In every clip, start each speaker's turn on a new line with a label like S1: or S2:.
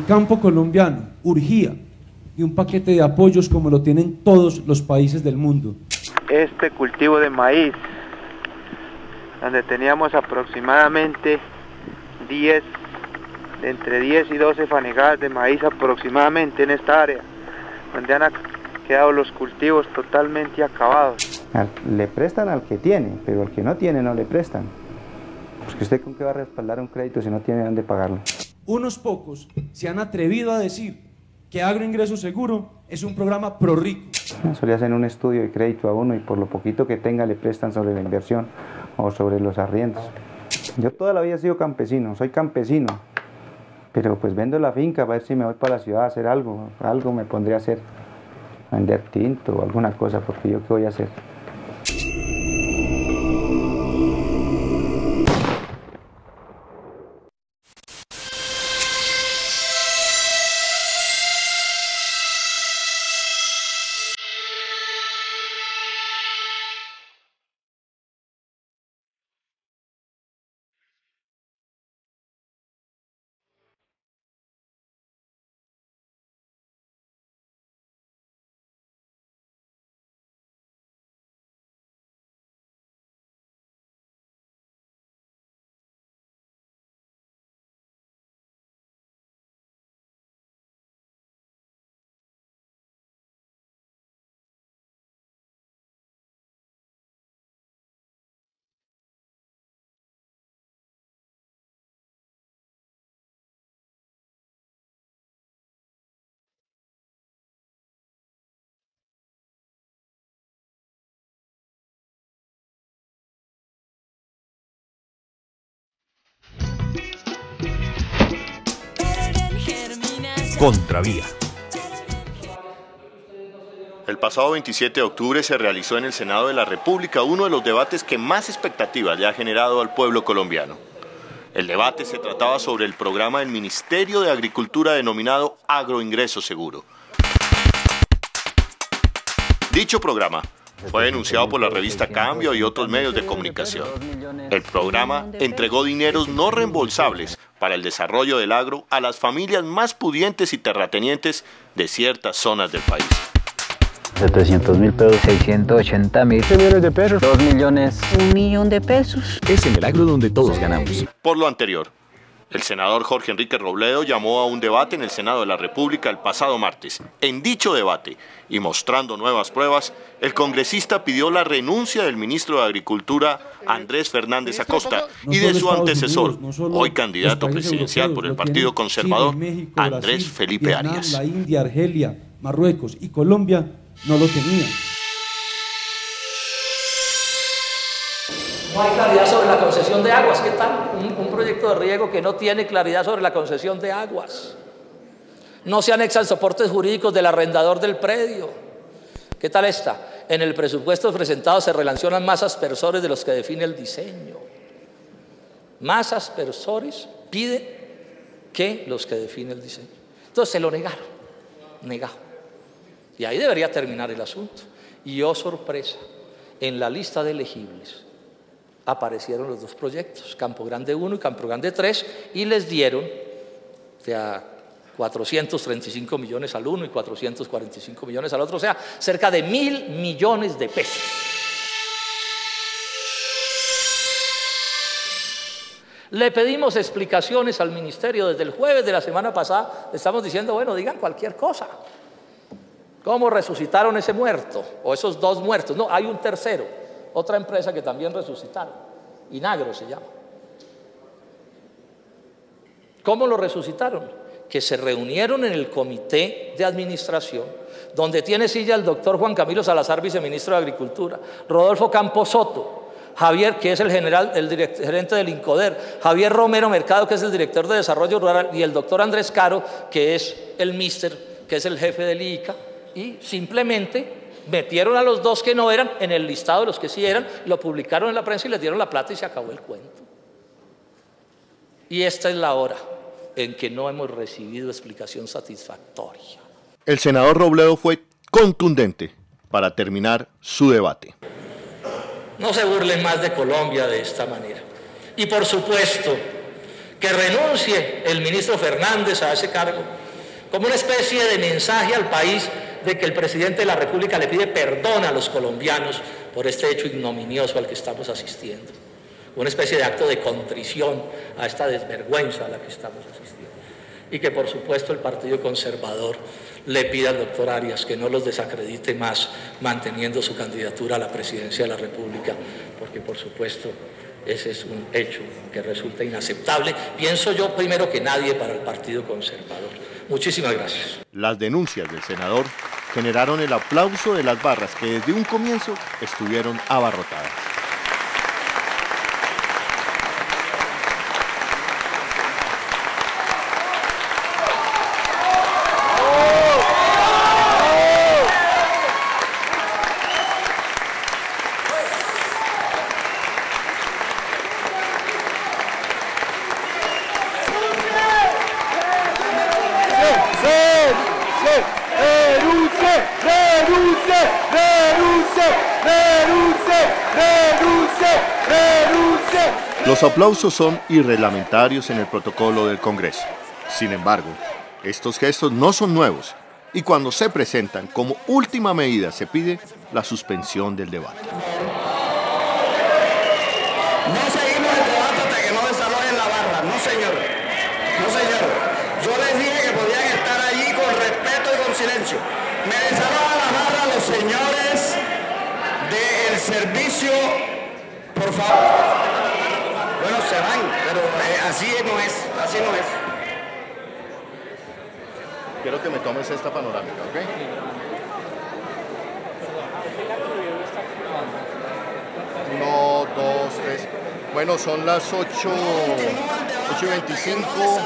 S1: El campo colombiano urgía de un paquete de apoyos como lo tienen todos los países del mundo.
S2: Este cultivo de maíz, donde teníamos aproximadamente entre 10 y 12 fanegadas de maíz aproximadamente en esta área, donde han quedado los cultivos totalmente acabados.
S3: Le prestan al que tiene, pero al que no tiene no le prestan. Pues que usted con qué va a respaldar un crédito si no tiene dónde pagarlo.
S1: Unos pocos se han atrevido a decir que Agroingreso Seguro es un programa pro rico.
S3: Solía hacer un estudio de crédito a uno y por lo poquito que tenga le prestan sobre la inversión o sobre los arriendos. Yo toda la vida he sido campesino, soy campesino, pero pues vendo la finca para ver si me voy para la ciudad a hacer algo me pondría a hacer, a vender tinto o alguna cosa, porque yo qué voy a hacer.
S4: Contravía.
S5: El pasado 27 de octubre se realizó en el Senado de la República uno de los debates que más expectativas le ha generado al pueblo colombiano. El debate se trataba sobre el programa del Ministerio de Agricultura denominado Agroingreso Seguro. Dicho programa fue denunciado por la revista Cambio y otros medios de comunicación. El programa entregó dineros no reembolsables para el desarrollo del agro a las familias más pudientes y terratenientes de ciertas zonas del país.
S6: 700.000 pesos, 680.000, 3 millones de pesos, 2 millones,
S7: 1 millón de pesos.
S4: Es en el agro donde todos ganamos.
S5: Por lo anterior, el senador Jorge Enrique Robledo llamó a un debate en el Senado de la República el pasado martes. En dicho debate, y mostrando nuevas pruebas, el congresista pidió la renuncia del ministro de Agricultura, Andrés Fernández Acosta, y de su antecesor, hoy candidato presidencial por el Partido Conservador, Andrés Felipe Arias.
S1: La India, Argelia, Marruecos y Colombia no lo tenían.
S8: No hay claridad sobre la concesión de aguas. ¿Qué tal? Un proyecto de riego que no tiene claridad sobre la concesión de aguas. No se anexan soportes jurídicos del arrendador del predio. ¿Qué tal esta? En el presupuesto presentado se relacionan más aspersores de los que define el diseño. Más aspersores pide que los que define el diseño. Entonces se lo negaron. Negado. Y ahí debería terminar el asunto. Y oh sorpresa, en la lista de elegibles aparecieron los dos proyectos, Campo Grande 1 y Campo Grande 3, y les dieron 435 millones al uno y 445 millones al otro, o sea, cerca de 1.000 millones de pesos. Le pedimos explicaciones al ministerio desde el jueves de la semana pasada, le estamos diciendo, bueno, digan cualquier cosa. ¿Cómo resucitaron ese muerto? O esos dos muertos. No, hay un tercero, otra empresa que también resucitaron. Inagro se llama. ¿Cómo lo resucitaron? Que se reunieron en el comité de administración, donde tiene silla el doctor Juan Camilo Salazar, viceministro de Agricultura, Rodolfo Campos Soto, Javier, que es el gerente del INCODER, Javier Romero Mercado, que es el director de Desarrollo Rural, y el doctor Andrés Caro, que es el mister, que es el jefe del IICA, y simplemente metieron a los dos que no eran en el listado de los que sí eran, lo publicaron en la prensa y les dieron la plata y se acabó el cuento. Y esta es la hora en que no hemos recibido explicación satisfactoria.
S5: El senador Robledo fue contundente para terminar su debate.
S8: No se burlen más de Colombia de esta manera. Y por supuesto que renuncie el ministro Fernández a ese cargo, como una especie de mensaje al país de que el presidente de la República le pide perdón a los colombianos por este hecho ignominioso al que estamos asistiendo, una especie de acto de contrición a esta desvergüenza a la que estamos asistiendo, y que por supuesto el Partido Conservador le pida al doctor Arias que no los desacredite más manteniendo su candidatura a la presidencia de la República, porque por supuesto ese es un hecho que resulta inaceptable, pienso yo primero que nadie, para el Partido Conservador. Muchísimas gracias.
S5: Las denuncias del senador generaron el aplauso de las barras que desde un comienzo estuvieron abarrotadas. Los aplausos son irreglamentarios en el protocolo del Congreso. Sin embargo, estos gestos no son nuevos y cuando se presentan como última medida se pide la suspensión del debate.
S7: No seguimos el debate hasta que no desalojen la barra. No, señor. No, señor. Yo les dije que podían estar allí con respeto y con silencio. Me desalojan la barra los señores del servicio, por favor. Bueno, se van, pero así no es, así no es.
S5: Quiero que me tomes esta panorámica, ¿ok? 1, 2, 3. Bueno, son las 8:25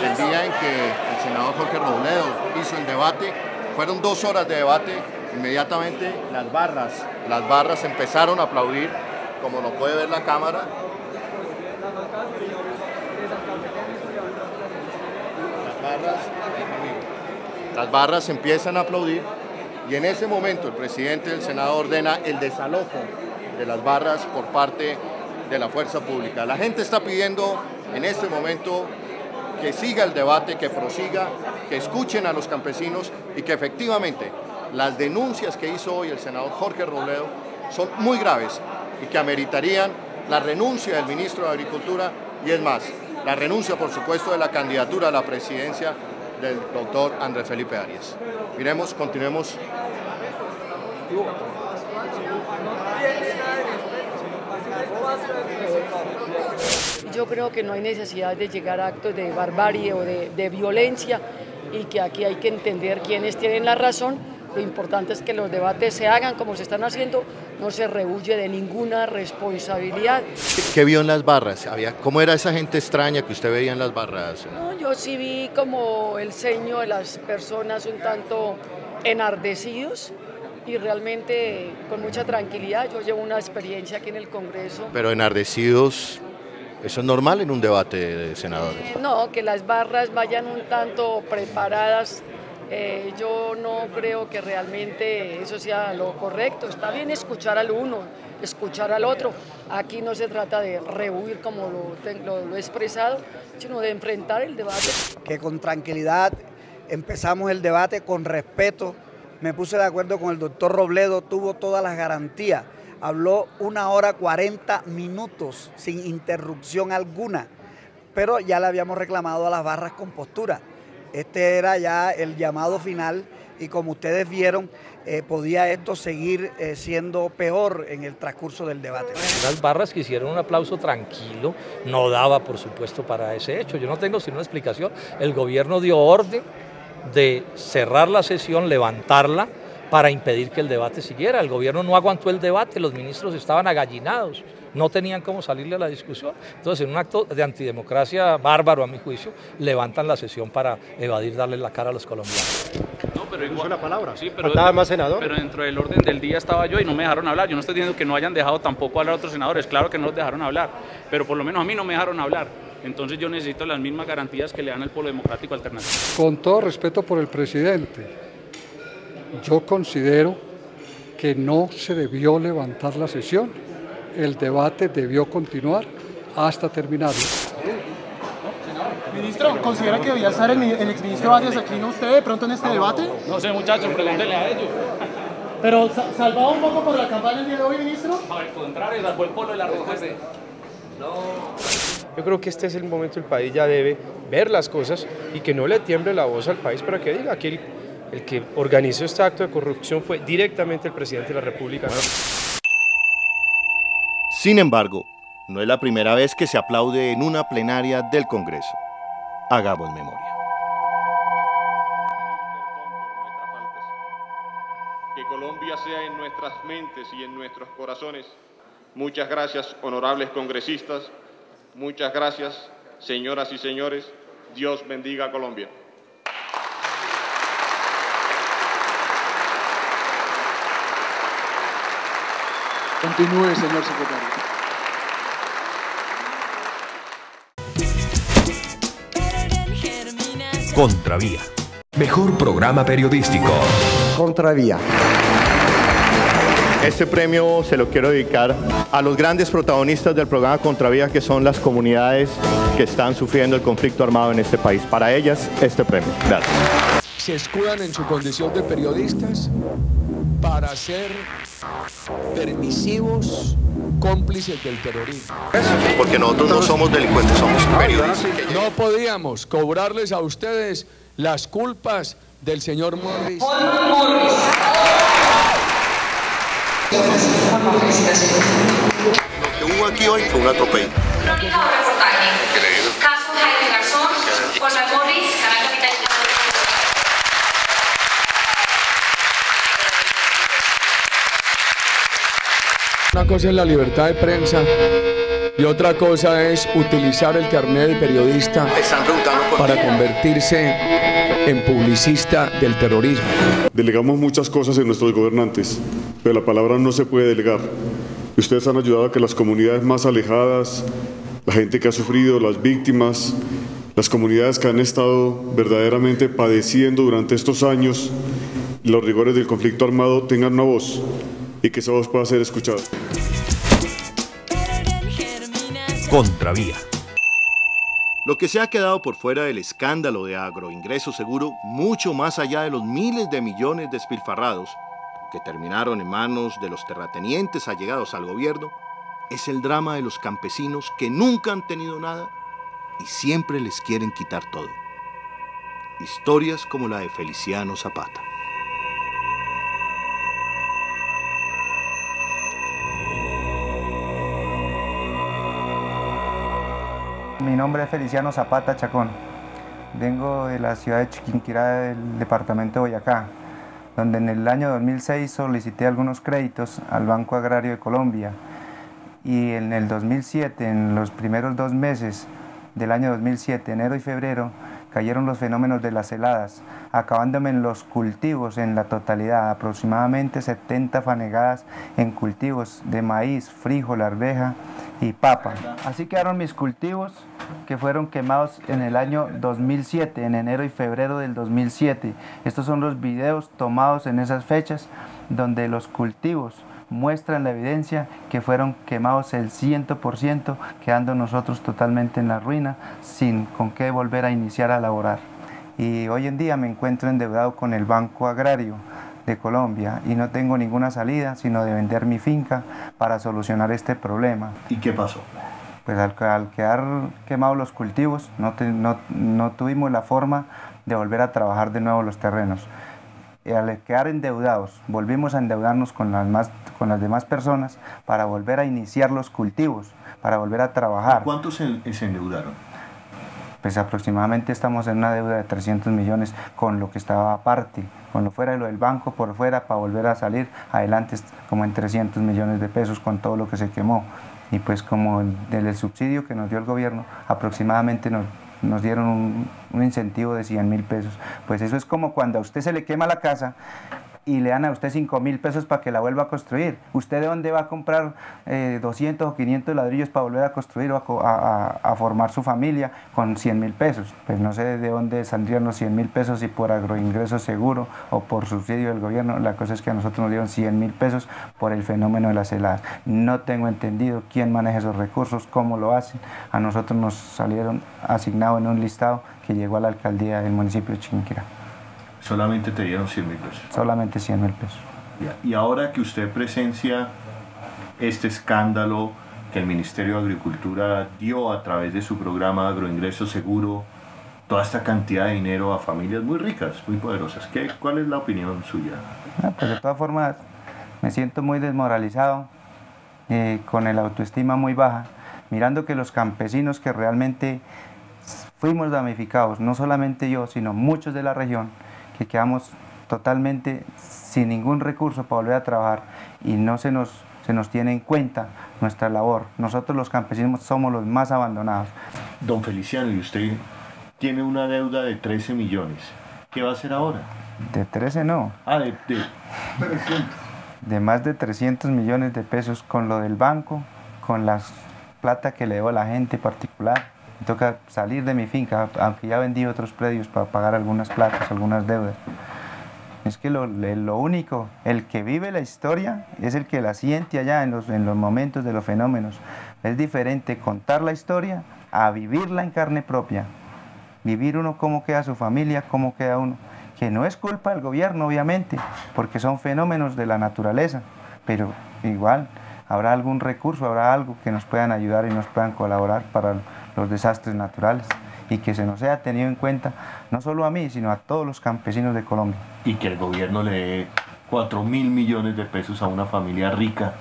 S5: del día en que el senador Jorge Robledo hizo el debate. Fueron 2 horas de debate. Inmediatamente las barras empezaron a aplaudir, como lo puede ver la cámara. Las barras empiezan a aplaudir y en ese momento el presidente del Senado ordena el desalojo de las barras por parte de la fuerza pública. La gente está pidiendo en este momento que siga el debate, que prosiga, que escuchen a los campesinos y que efectivamente las denuncias que hizo hoy el senador Jorge Robledo son muy graves y que ameritarían la renuncia del ministro de Agricultura y es más, la renuncia por supuesto de la candidatura a la presidencia del doctor Andrés Felipe Arias. Miremos, continuemos.
S9: Yo creo que no hay necesidad de llegar a actos de barbarie o de violencia y que aquí hay que entender quiénes tienen la razón. Lo importante es que los debates se hagan como se están haciendo, no se rehuye de ninguna responsabilidad.
S5: ¿Qué vio en las barras? ¿Cómo era esa gente extraña que usted veía en las barras?
S9: No, yo sí vi como el ceño de las personas un tanto enardecidos y realmente con mucha tranquilidad. Yo llevo una experiencia aquí en el Congreso.
S5: Pero enardecidos, ¿eso es normal en un debate de senadores?
S9: No, que las barras vayan un tanto preparadas. Yo no creo que realmente eso sea lo correcto. Está bien escuchar al uno, escuchar al otro. Aquí no se trata de rehuir como lo he expresado, sino de enfrentar el debate.
S10: Que con tranquilidad empezamos el debate, con respeto. Me puse de acuerdo con el doctor Robledo, tuvo todas las garantías. Habló 1 hora 40 minutos sin interrupción alguna, pero ya le habíamos reclamado a las barras con postura. Este era ya el llamado final y como ustedes vieron, podía esto seguir siendo peor en el transcurso del debate.
S8: Las barras que hicieron un aplauso tranquilo, no daba por supuesto para ese hecho. Yo no tengo sino una explicación. El gobierno dio orden de cerrar la sesión, levantarla, para impedir que el debate siguiera. El gobierno no aguantó el debate, los ministros estaban agallinados, no tenían cómo salirle a la discusión. Entonces, en un acto de antidemocracia bárbaro, a mi juicio, levantan la sesión para evadir darle la cara a los colombianos.
S11: No, pero igual la palabra. Sí, pero
S12: ¿faltaba más senador?
S11: Pero dentro del orden del día estaba yo y no me dejaron hablar. Yo no estoy diciendo que no hayan dejado tampoco hablar a otros senadores, claro que no los dejaron hablar, pero por lo menos a mí no me dejaron hablar. Entonces yo necesito las mismas garantías que le dan al Polo Democrático Alternativo.
S12: Con todo respeto por el presidente, yo considero que no se debió levantar la sesión, el debate debió continuar hasta terminarlo.
S13: Ministro, ¿considera que debía estar el exministro Arias aquí, no usted, de pronto en este debate?
S11: No sé, muchachos, pregúntenle a ellos.
S13: Pero salvado un poco por la campaña el día de hoy, ministro.
S11: Al contrario, salvó el polo de la respuesta.
S14: Yo creo que este es el momento, el país ya debe ver las cosas y que no le tiemble la voz al país para que diga que el que organizó este acto de corrupción fue directamente el presidente de la República.
S5: Sin embargo, no es la primera vez que se aplaude en una plenaria del Congreso. Hagamos memoria.
S15: Que Colombia sea en nuestras mentes y en nuestros corazones. Muchas gracias, honorables congresistas. Muchas gracias, señoras y señores. Dios bendiga a Colombia.
S13: Continúe, señor secretario.
S16: Contravía. Mejor programa periodístico.
S17: Contravía.
S5: Este premio se lo quiero dedicar a los grandes protagonistas del programa Contravía, que son las comunidades que están sufriendo el conflicto armado en este país. Para ellas, este premio. Gracias.
S18: Se escudan en su condición de periodistas para ser permisivos, cómplices del terrorismo.
S5: Porque nosotros no somos delincuentes, somos periodistas.
S18: No podíamos cobrarles a ustedes las culpas del señor Morris.
S5: Lo que hubo aquí hoy fue un atropello.
S19: Caso Jaime Garzón, Juan Morris, Canal Capital.
S18: Una cosa es la libertad de prensa y otra cosa es utilizar el carnet de periodista para convertirse en publicista del terrorismo.
S20: Delegamos muchas cosas en nuestros gobernantes, pero la palabra no se puede delegar. Ustedes han ayudado a que las comunidades más alejadas, la gente que ha sufrido, las víctimas, las comunidades que han estado verdaderamente padeciendo durante estos años los rigores del conflicto armado tengan una voz y que esa voz pueda ser escuchada.
S16: Contravía.
S5: Lo que se ha quedado por fuera del escándalo de Agroingreso Seguro, mucho más allá de los miles de millones despilfarrados que terminaron en manos de los terratenientes allegados al gobierno, es el drama de los campesinos que nunca han tenido nada y siempre les quieren quitar todo. Historias como la de Feliciano Zapata.
S3: Mi nombre es Feliciano Zapata Chacón. Vengo de la ciudad de Chiquinquirá, del departamento de Boyacá, donde en el año 2006 solicité algunos créditos al Banco Agrario de Colombia. Y en el 2007, en los primeros 2 meses del año 2007, enero y febrero, cayeron los fenómenos de las heladas, acabándome en los cultivos en la totalidad, aproximadamente 70 fanegadas en cultivos de maíz, frijol, arveja y papa. Así quedaron mis cultivos, que fueron quemados en el año 2007, en enero y febrero del 2007. Estos son los videos tomados en esas fechas, donde los cultivos muestran la evidencia que fueron quemados el 100%, quedando nosotros totalmente en la ruina, sin con qué volver a iniciar a laborar. Y hoy en día me encuentro endeudado con el Banco Agrario de Colombia y no tengo ninguna salida sino de vender mi finca para solucionar este problema.
S5: ¿Y qué pasó?
S3: Pues al quedar quemados los cultivos no tuvimos la forma de volver a trabajar de nuevo los terrenos. Y al quedar endeudados, volvimos a endeudarnos con las demás personas para volver a iniciar los cultivos, para volver a trabajar.
S5: ¿Cuántos se endeudaron?
S3: Pues aproximadamente estamos en una deuda de 300 millones con lo que estaba aparte, con lo fuera de lo del banco por fuera, para volver a salir adelante como en 300 millones de pesos con todo lo que se quemó. Y pues como del subsidio que nos dio el gobierno, aproximadamente nos dieron un incentivo de 100.000 pesos. Pues eso es como cuando a usted se le quema la casa y le dan a usted 5.000 pesos para que la vuelva a construir. ¿Usted de dónde va a comprar 200 o 500 ladrillos para volver a construir o a formar su familia con 100.000 pesos? Pues no sé de dónde saldrían los 100.000 pesos, si por agroingreso seguro o por subsidio del gobierno. La cosa es que a nosotros nos dieron 100.000 pesos por el fenómeno de las heladas. No tengo entendido quién maneja esos recursos, cómo lo hacen. A nosotros nos salieron asignados en un listado que llegó a la alcaldía del municipio de Chiquinquirá.
S5: Solamente te dieron 100.000 pesos.
S3: Solamente 100.000 pesos.
S5: Y ahora que usted presencia este escándalo que el Ministerio de Agricultura dio a través de su programa Agroingreso Seguro, toda esta cantidad de dinero a familias muy ricas, muy poderosas, ¿cuál es la opinión suya?
S3: Pues de todas formas, me siento muy desmoralizado, con el autoestima muy baja, mirando que los campesinos que realmente fuimos damnificados, no solamente yo, sino muchos de la región, que quedamos totalmente sin ningún recurso para volver a trabajar y no se nos tiene en cuenta nuestra labor. Nosotros los campesinos somos los más abandonados.
S5: Don Feliciano, y usted tiene una deuda de 13 millones. ¿Qué va a hacer ahora?
S3: De 13 no.
S5: De
S3: 300. De más de 300 millones de pesos con lo del banco, con la plata que le debo a la gente particular. Me toca salir de mi finca, aunque ya vendí otros predios para pagar algunas platas, algunas deudas. Es que lo único, el que vive la historia es el que la siente allá en los momentos de los fenómenos. Es diferente contar la historia a vivirla en carne propia. Vivir uno cómo queda su familia, cómo queda uno. Que no es culpa del gobierno, obviamente, porque son fenómenos de la naturaleza, pero igual habrá algún recurso, habrá algo que nos puedan ayudar y nos puedan colaborar para los desastres naturales y que se nos haya tenido en cuenta, no solo a mí, sino a todos los campesinos de Colombia.
S5: Y que el gobierno le dé 4.000 millones de pesos a una familia rica.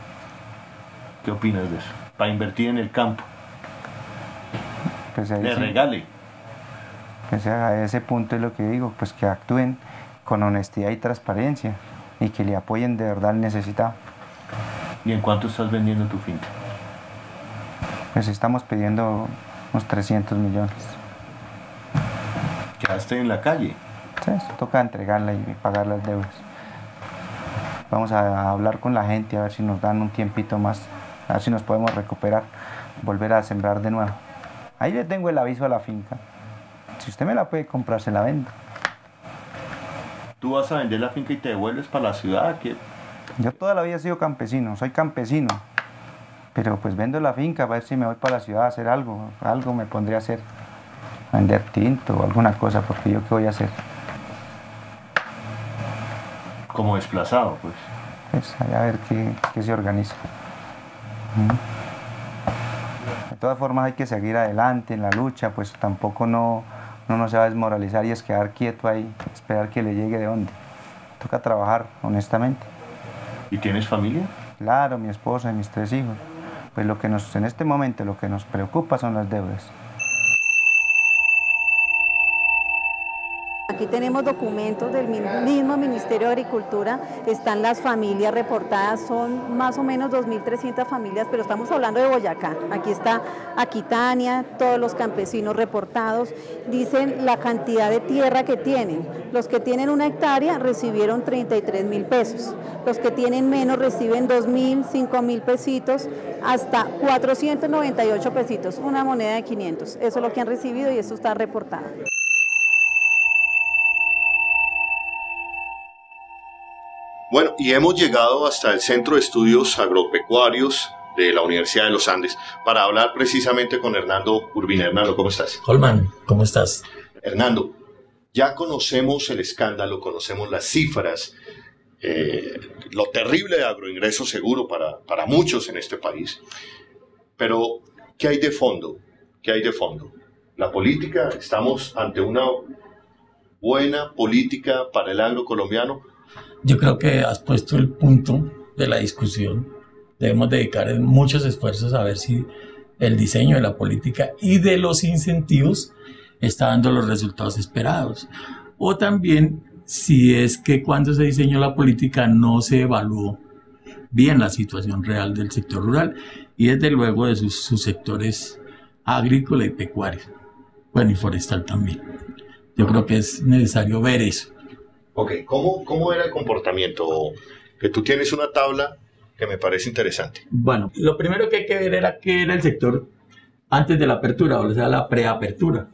S5: ¿Qué opinas de eso? Para invertir en el campo.
S3: Pues ahí
S5: le
S3: sí,
S5: regale.
S3: Pues a ese punto es lo que digo, pues que actúen con honestidad y transparencia y que le apoyen de verdad al necesitado.
S5: ¿Y en cuánto estás vendiendo tu finca?
S3: Pues estamos pidiendo unos 300 millones.
S5: ¿Quedaste en la calle?
S3: Sí, toca entregarla y pagar las deudas. Vamos a hablar con la gente a ver si nos dan un tiempito más, a ver si nos podemos recuperar, volver a sembrar de nuevo. Ahí le tengo el aviso a la finca. Si usted me la puede comprar, se la vendo.
S5: ¿Tú vas a vender la finca y te devuelves para la ciudad? ¿Qué?
S3: Yo toda la vida he sido campesino, soy campesino. Pero pues vendo la finca para ver si me voy para la ciudad a hacer algo. Algo me pondría a hacer. A vender tinto o alguna cosa, porque yo qué voy a hacer.
S5: Como desplazado, pues.
S3: Pues a ver qué se organiza. De todas formas hay que seguir adelante en la lucha, pues tampoco no se va a desmoralizar y es quedar quieto ahí, esperar que le llegue de dónde. Toca trabajar, honestamente.
S5: ¿Y tienes familia?
S3: Claro, mi esposa y mis 3 hijos. Pues en este momento lo que nos preocupa son las deudas.
S17: Aquí tenemos documentos del mismo Ministerio de Agricultura, están las familias reportadas, son más o menos 2.300 familias, pero estamos hablando de Boyacá. Aquí está Aquitania, todos los campesinos reportados, dicen la cantidad de tierra que tienen. Los que tienen 1 hectárea recibieron 33.000 pesos, los que tienen menos reciben 2.000, 5.000 pesitos, hasta 498 pesitos, una moneda de 500. Eso es lo que han recibido y eso está reportado.
S5: Bueno, y hemos llegado hasta el Centro de Estudios Agropecuarios de la Universidad de los Andes para hablar precisamente con Hernando Urbina. Hernando, ¿cómo estás?
S21: Holman, ¿cómo estás?
S5: Hernando, ya conocemos el escándalo, conocemos las cifras, lo terrible de Agroingreso Seguro para muchos en este país, pero ¿qué hay de fondo? ¿Qué hay de fondo? La política, ¿estamos ante una buena política para el agro colombiano?
S21: Yo creo que has puesto el punto de la discusión. Debemos dedicar muchos esfuerzos a ver si el diseño de la política y de los incentivos está dando los resultados esperados. O también si es que cuando se diseñó la política no se evaluó bien la situación real del sector rural y desde luego de sus sectores agrícola y pecuario. Bueno, y forestal también. Yo creo que es necesario ver eso.
S5: Ok, ¿cómo era el comportamiento? Que tú tienes una tabla que me parece interesante.
S21: Bueno, lo primero que hay que ver era qué era el sector antes de la apertura, o sea, la preapertura.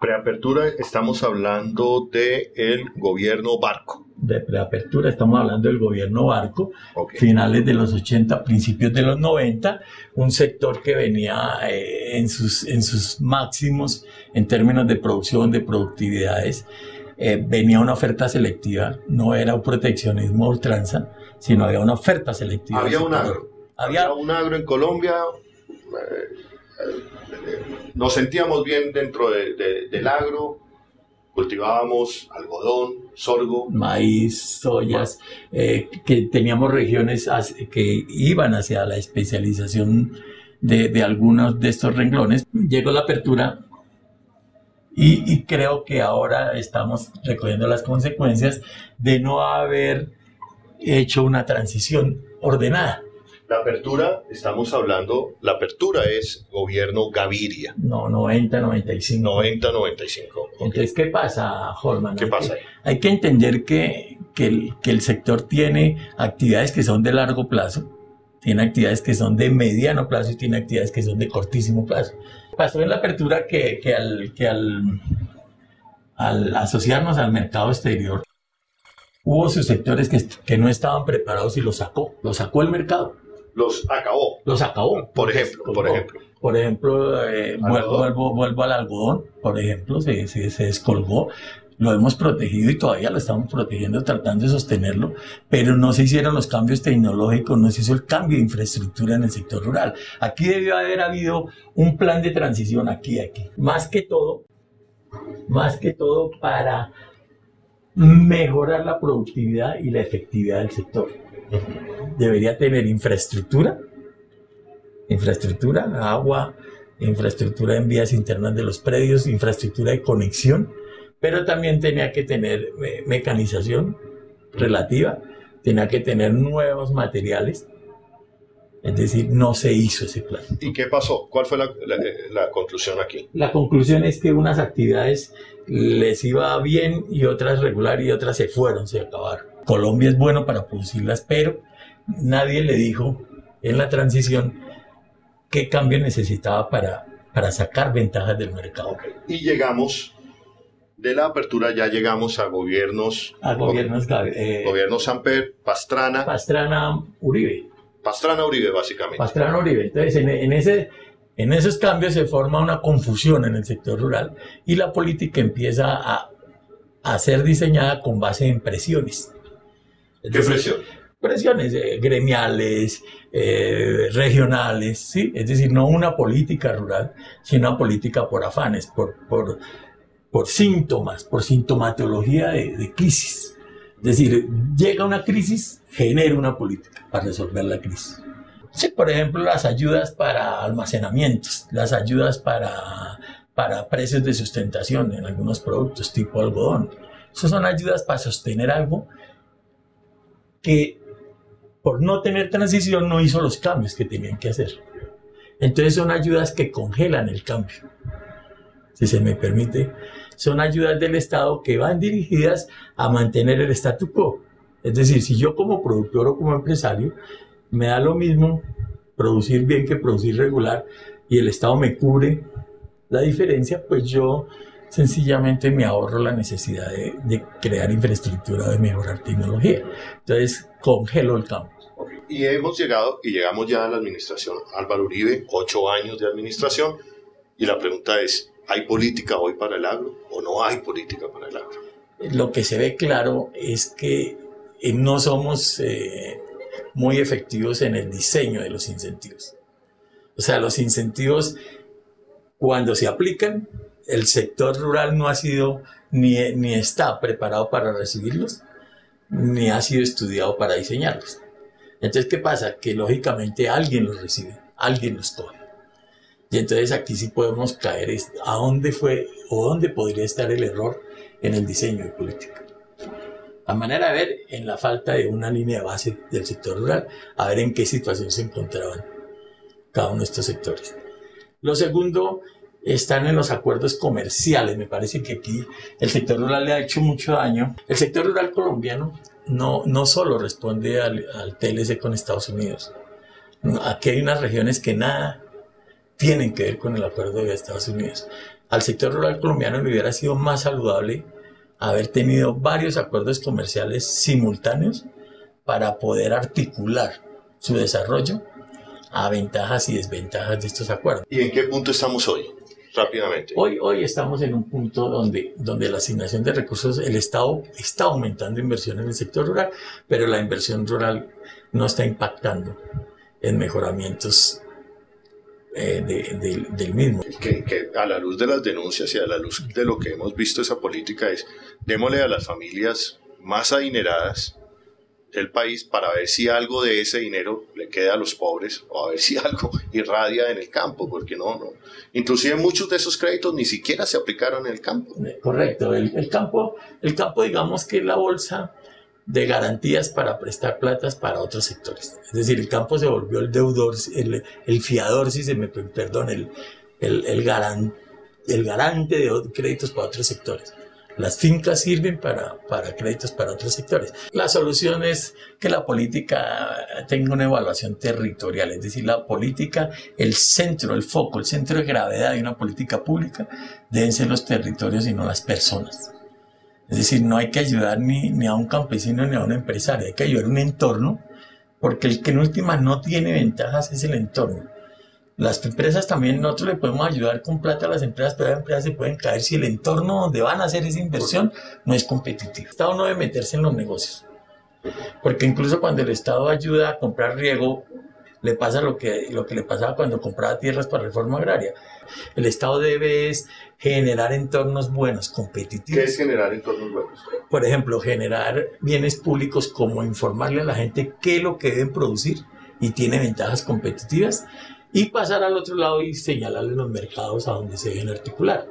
S5: Preapertura, estamos hablando del gobierno Barco.
S21: De preapertura estamos hablando del gobierno Barco, finales de los 80, principios de los 90, un sector que venía en sus máximos en términos de producción, de productividades. Venía una oferta selectiva, no era un proteccionismo a ultranza, sino había una oferta selectiva.
S5: Había un agro. Había un agro en Colombia. Nos sentíamos bien dentro del agro, cultivábamos algodón, sorgo,
S21: maíz, soyas, que teníamos regiones que iban hacia la especialización de algunos de estos renglones. Llegó la apertura y creo que ahora estamos recogiendo las consecuencias de no haber hecho una transición ordenada.
S5: La apertura, estamos hablando, la apertura es gobierno Gaviria.
S21: No, 90-95.
S5: 90-95.
S21: Entonces, ¿qué pasa, Holman?
S5: ¿Qué pasa ahí?
S21: Hay que entender que el sector tiene actividades que son de largo plazo, tiene actividades que son de mediano plazo y tiene actividades que son de cortísimo plazo. Pasó en la apertura que al asociarnos al mercado exterior, hubo subsectores que no estaban preparados y los sacó el mercado.
S5: Los acabó.
S21: Los acabó.
S5: Por ejemplo.
S21: Vuelvo al algodón, por ejemplo, se descolgó. Lo hemos protegido y todavía lo estamos protegiendo, tratando de sostenerlo, pero no se hicieron los cambios tecnológicos, no se hizo el cambio de infraestructura en el sector rural. Aquí debió haber habido un plan de transición aquí. Más que todo para mejorar la productividad y la efectividad del sector. Debería tener infraestructura, agua, infraestructura en vías internas de los predios, infraestructura de conexión, pero también tenía que tener mecanización relativa, tenía que tener nuevos materiales. Es decir, no se hizo ese plan.
S5: ¿Y qué pasó? ¿Cuál fue la conclusión aquí?
S21: La conclusión es que unas actividades les iba bien y otras regular y otras se acabaron. Colombia es bueno para producirlas, pero nadie le dijo en la transición qué cambio necesitaba para sacar ventajas del mercado.
S5: Y llegamos, de la apertura ya llegamos a gobiernos... Gobierno Samper,
S21: Pastrana, Uribe.
S5: Pastrana Uribe, básicamente.
S21: Pastrana Uribe. Entonces, en esos cambios se forma una confusión en el sector rural y la política empieza a ser diseñada con base en presiones.
S5: ¿Qué presiones?
S21: Presiones gremiales, regionales, ¿sí? Es decir, no una política rural, sino una política por afanes, por síntomas, por sintomatología de crisis. Es decir, llega una crisis, genera una política para resolver la crisis. Sí, por ejemplo, las ayudas para almacenamientos, las ayudas para precios de sustentación en algunos productos, tipo algodón. Esas son ayudas para sostener algo que por no tener transición no hizo los cambios que tenían que hacer. Entonces son ayudas que congelan el cambio. Si se me permite, son ayudas del Estado que van dirigidas a mantener el statu quo. Es decir, si yo como productor o como empresario me da lo mismo producir bien que producir regular y el Estado me cubre la diferencia, pues yo sencillamente me ahorro la necesidad de crear infraestructura, de mejorar tecnología. Entonces congelo el cambio.
S5: Y llegamos ya a la administración Álvaro Uribe, 8 años de administración, y la pregunta es, ¿hay política hoy para el agro o no hay política para el agro?
S21: Lo que se ve claro es que no somos muy efectivos en el diseño de los incentivos. O sea, los incentivos, cuando se aplican, el sector rural no ha sido ni está preparado para recibirlos, ni ha sido estudiado para diseñarlos. Entonces, ¿qué pasa? Que lógicamente alguien los recibe, alguien los coge. Y entonces aquí sí podemos caer a dónde fue o dónde podría estar el error en el diseño de política. A manera de ver, en la falta de una línea de base del sector rural, a ver en qué situación se encontraban cada uno de estos sectores. Lo segundo están en los acuerdos comerciales. Me parece que aquí el sector rural le ha hecho mucho daño. El sector rural colombiano no solo responde al TLC con Estados Unidos. Aquí hay unas regiones que nada tienen que ver con el acuerdo de Estados Unidos. Al sector rural colombiano le hubiera sido más saludable haber tenido varios acuerdos comerciales simultáneos para poder articular su desarrollo a ventajas y desventajas de estos acuerdos.
S5: ¿Y en qué punto estamos hoy? Rápidamente.
S21: Hoy estamos en un punto donde la asignación de recursos, el Estado está aumentando inversión en el sector rural, pero la inversión rural no está impactando en mejoramientos del mismo.
S5: Que a la luz de las denuncias y a la luz de lo que hemos visto, esa política es démosle a las familias más adineradas del país para ver si algo de ese dinero le queda a los pobres o a ver si algo irradia en el campo, porque no. Inclusive muchos de esos créditos ni siquiera se aplicaron en el campo.
S21: Correcto, el campo digamos que es la bolsa de garantías para prestar platas para otros sectores. Es decir, el campo se volvió el deudor, el fiador, si se me perdona, el garante de créditos para otros sectores. Las fincas sirven para créditos para otros sectores. La solución es que la política tenga una evaluación territorial, es decir, la política, el centro, el foco, el centro de gravedad de una política pública deben ser los territorios y no las personas. Es decir, no hay que ayudar ni a un campesino ni a un empresario, hay que ayudar a un entorno, porque el que en últimas no tiene ventajas es el entorno. Las empresas también, nosotros le podemos ayudar con plata a las empresas, pero las empresas se pueden caer si el entorno donde van a hacer esa inversión no es competitivo. El Estado no debe meterse en los negocios, porque incluso cuando el Estado ayuda a comprar riego, le pasa lo que le pasaba cuando compraba tierras para reforma agraria. El Estado debe generar entornos buenos, competitivos.
S5: ¿Qué es generar entornos buenos?
S21: Por ejemplo, generar bienes públicos como informarle a la gente qué es lo que deben producir y tiene ventajas competitivas, y pasar al otro lado y señalarle los mercados a donde se deben articular.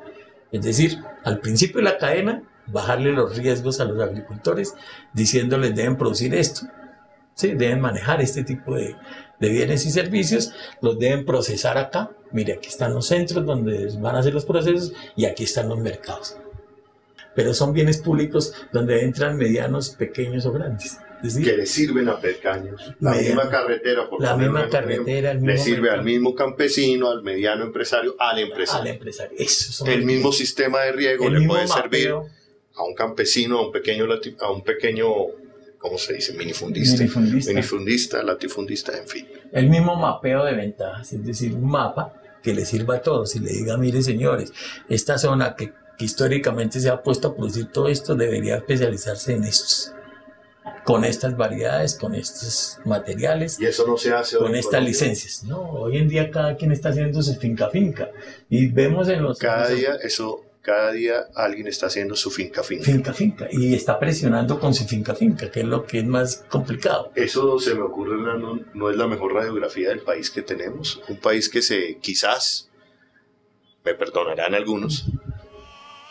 S21: Es decir, al principio de la cadena, bajarle los riesgos a los agricultores, diciéndoles deben producir esto, ¿sí? Deben manejar este tipo de bienes y servicios, los deben procesar acá. Mire, aquí están los centros donde van a hacer los procesos y aquí están los mercados. Pero son bienes públicos donde entran medianos, pequeños o grandes.
S5: Que le sirven a pequeños. La misma carretera, por la misma carretera, le sirve al mismo campesino, al mediano empresario, al empresario. El mismo sistema de riego le puede servir a un campesino, a un pequeño, ¿cómo se dice? Minifundista, latifundista, en fin.
S21: El mismo mapeo de ventajas, es decir, un mapa que le sirva a todos y le diga, mire señores, esta zona que históricamente se ha puesto a producir todo esto debería especializarse en estos, con estas variedades, con estos materiales.
S5: Y eso no se hace
S21: con estas licencias. No, hoy en día cada quien está haciendo su finca y vemos en los
S5: cada día alguien está haciendo su finca
S21: y está presionando con su finca que es lo que es más complicado.
S5: Eso se me ocurre, no es la mejor radiografía del país que tenemos, un país que quizás me perdonarán algunos,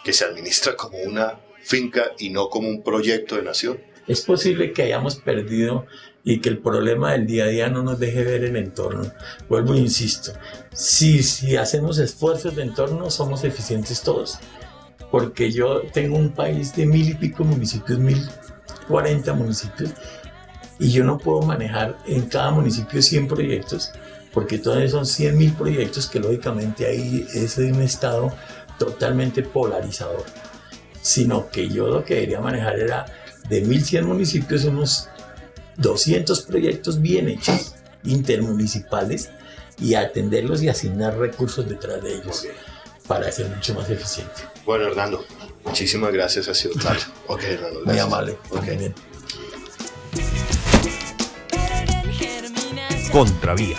S5: que se administra como una finca y no como un proyecto de nación.
S21: Es posible que hayamos perdido y que el problema del día a día no nos deje ver el entorno. Vuelvo e insisto, si hacemos esfuerzos de entorno, somos eficientes todos. Porque yo tengo un país de 1000 y pico municipios, 1040 municipios, y yo no puedo manejar en cada municipio 100 proyectos, porque todos son 100.000 proyectos que lógicamente ahí es un estado totalmente polarizador. Sino que yo lo que debería manejar era de 1100 municipios unos 200 proyectos bien hechos, intermunicipales, y atenderlos y asignar recursos detrás de ellos para ser mucho más eficiente.
S5: Bueno, Hernando, muchísimas gracias, ha sido claro. Ok, Hernando, gracias.
S21: Muy amable.
S5: Okay.
S21: Bien.
S16: Contravía.